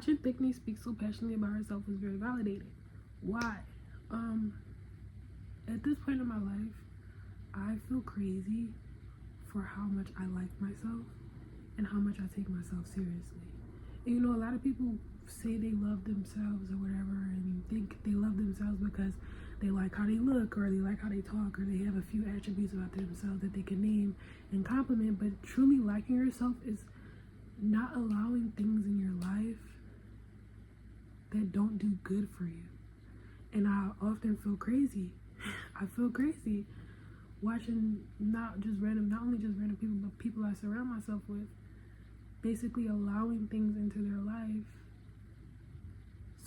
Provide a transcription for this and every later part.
watching Thickney speak so passionately about herself was very validating. Why? At this point in my life, I feel crazy for how much I like myself and how much I take myself seriously. And you know, a lot of people say they love themselves or whatever, and think they love themselves because they like how they look, or they like how they talk, or they have a few attributes about themselves that they can name and compliment. But truly liking yourself is not allowing things in your life that don't do good for you. And I often feel crazy. I feel crazy watching not only just random people, but people I surround myself with, basically allowing things into their life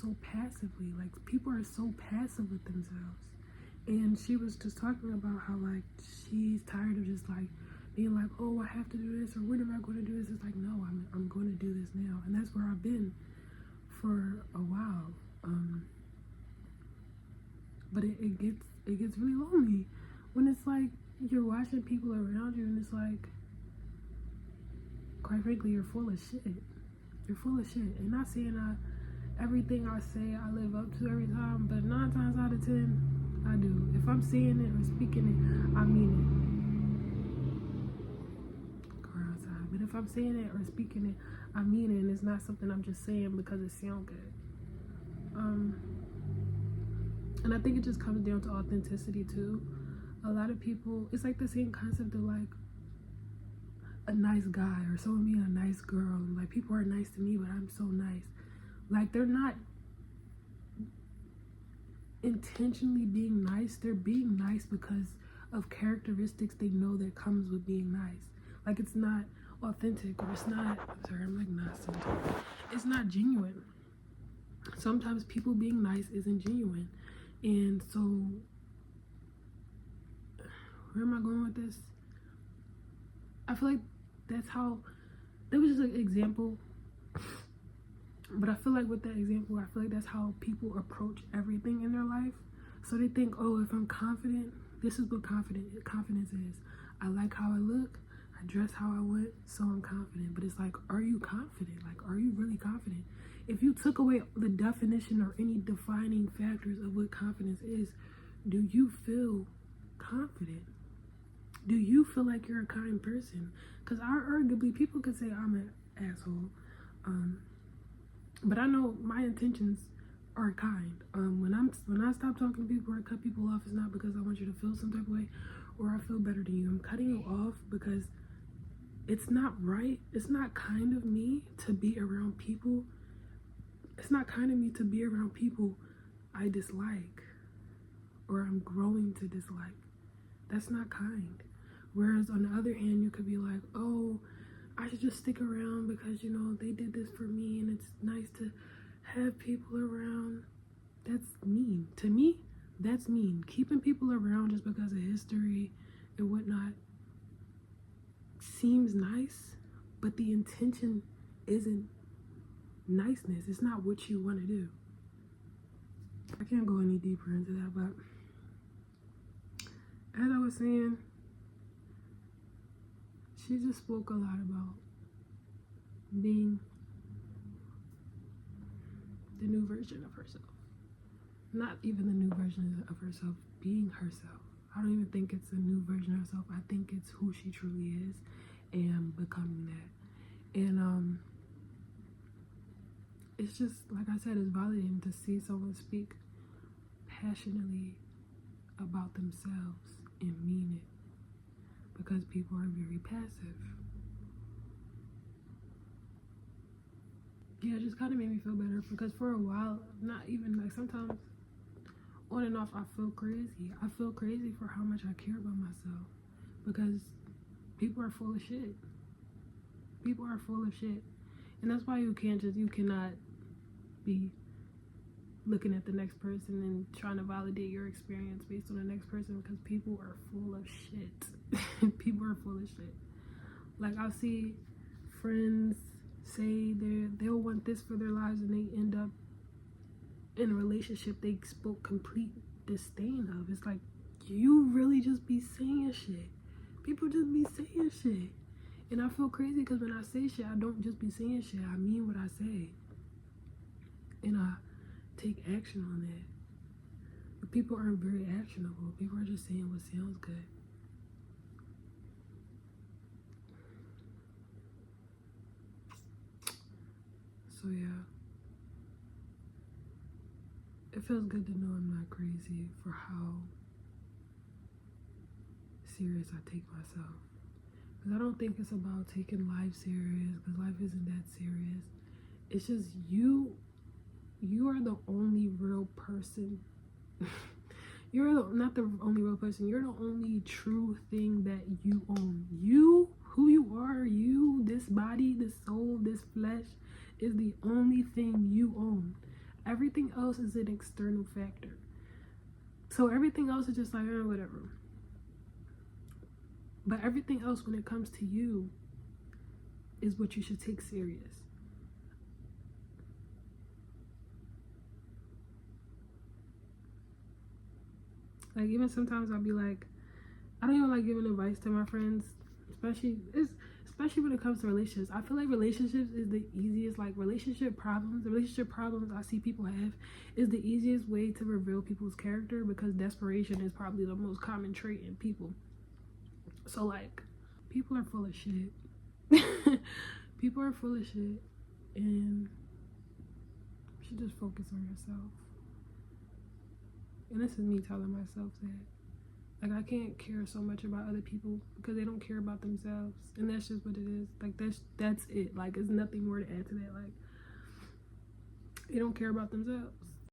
so passively. Like, people are so passive with themselves. And she was just talking about how, like, she's tired of just like being like, oh, I have to do this, or when am I going to do this? It's like, no, I'm going to do this now. And that's where I've been for a while. But it gets really lonely when it's like you're watching people around you, and it's like, quite frankly, you're full of shit. You're full of shit. And not saying everything I say I live up to every time, but 9 times out of 10, I do. If I'm saying it or speaking it, I mean it. Go outside. But if I'm saying it or speaking it, I mean it, and it's not something I'm just saying because it sounds good. And I think it just comes down to authenticity too. A lot of people, it's like the same concept of like a nice guy or someone being a nice girl. And like, people are nice to me, but I'm so nice. Like, they're not intentionally being nice. They're being nice because of characteristics they know that comes with being nice. Like, it's not authentic, or it's not, I'm sorry, I'm like not sometimes. It's not genuine. Sometimes people being nice isn't genuine. And so, where am I going with this? I feel like that was just an example. But I feel like with that example, I feel like that's how people approach everything in their life. So they think, oh, if I'm confident, this is what confidence is. I like how I look, I dress how I want, so I'm confident. But it's like, are you confident? Like, are you really confident? If you took away the definition or any defining factors of what confidence is, do you feel confident? Do you feel like you're a kind person? Because arguably, people could say I'm an asshole. But I know my intentions are kind. When I stop talking to people or cut people off, it's not because I want you to feel some type of way or I feel better than you. I'm cutting you off because it's not right. It's not kind of me to be around people. It's not kind of me to be around people I dislike or I'm growing to dislike. That's not kind. Whereas on the other hand, you could be like, oh, I should just stick around because, you know, they did this for me and it's nice to have people around. That's mean. To me, that's mean. Keeping people around just because of history and whatnot seems nice, but the intention isn't niceness. It's not what you want to do. I can't go any deeper into that, but as I was saying, she just spoke a lot about being the new version of herself. Not even the new version of herself, being herself. I don't even think it's a new version of herself. I think it's who she truly is and becoming that. And it's just, like I said, it's validating to see someone speak passionately about themselves and mean it. Because people are very passive. Yeah, it just kind of made me feel better because for a while, not even like sometimes on and off, I feel crazy. I feel crazy for how much I care about myself because people are full of shit. People are full of shit. And that's why you cannot be looking at the next person and trying to validate your experience based on the next person because people are full of shit. People are full of shit. Like, I'll see friends say they'll want this for their lives and they end up in a relationship they spoke complete disdain of. It's like, you really just be saying shit. People just be saying shit. And I feel crazy because when I say shit, I don't just be saying shit. I mean what I say. take action on that. But people aren't very actionable. People are just saying what sounds good. So yeah, it feels good to know I'm not crazy for how serious I take myself. Because I don't think it's about taking life serious, because life isn't that serious. It's just you are the only real person. Not the only real person. You're the only true thing that you own. You, who you are, you, this body, this soul, this flesh, is the only thing you own. Everything else is an external factor. So everything else is just like, whatever. But everything else, when it comes to you, is what you should take serious. Like, even sometimes I'll be like, I don't even like giving advice to my friends, especially when it comes to relationships. I feel like relationships is the easiest, like, relationship problems I see people have is the easiest way to reveal people's character, because desperation is probably the most common trait in people. So, like, people are full of shit. People are full of shit, and you should just focus on yourself. And this is me telling myself that. Like, I can't care so much about other people because they don't care about themselves. And that's just what it is. Like, that's it. Like, there's nothing more to add to that. Like, they don't care about themselves.